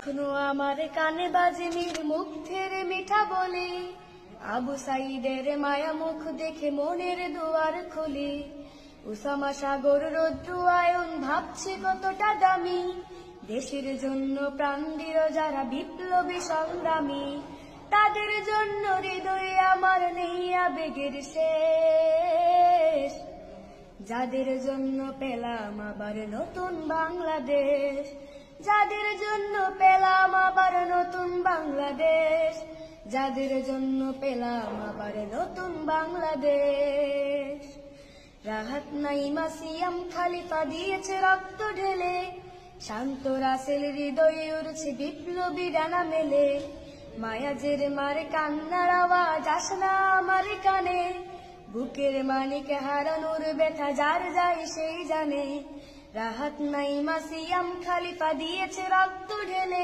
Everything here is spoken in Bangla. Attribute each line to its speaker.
Speaker 1: এখনো আমার কানে বাজে মীর মুগ্ধের মিঠা বলে, আবু সাইদের মায়া মুখ দেখে মনের দুয়ার খুলে। উসামা সাগর রৌদ্র আয়ন ভাবছে কতটা দামি, দেশের জন্য প্রাণ দিল যারা বিপ্লবী সংগ্রামী। তাদের জন্য হৃদয়ে আমার নেই আবেগের শেষ, যাদের জন্য পেলাম আবার নতুন বাংলাদেশ, যাদের জন্য পেলাম আবার নতুন বাংলাদেশ, যাদের জন্য পেলাম আবার নতুন বাংলাদেশ। রাহাত নাইমা সিয়াম খালিফা দিয়েছে রক্ত ঢেলে, শান্ত রাসেল হৃদয়ে উড়ছে বিপ্লবী ডানা মেলে। মায়াজের মারে কান্নার আওয়াজ আসে না আমার কানে, বুকের মানিক হারানোর ব্যথা যার যায় সেই জানে। রাহাত নাইমা সিয়াম খালিফা দিয়েছে রক্ত ঢেলে।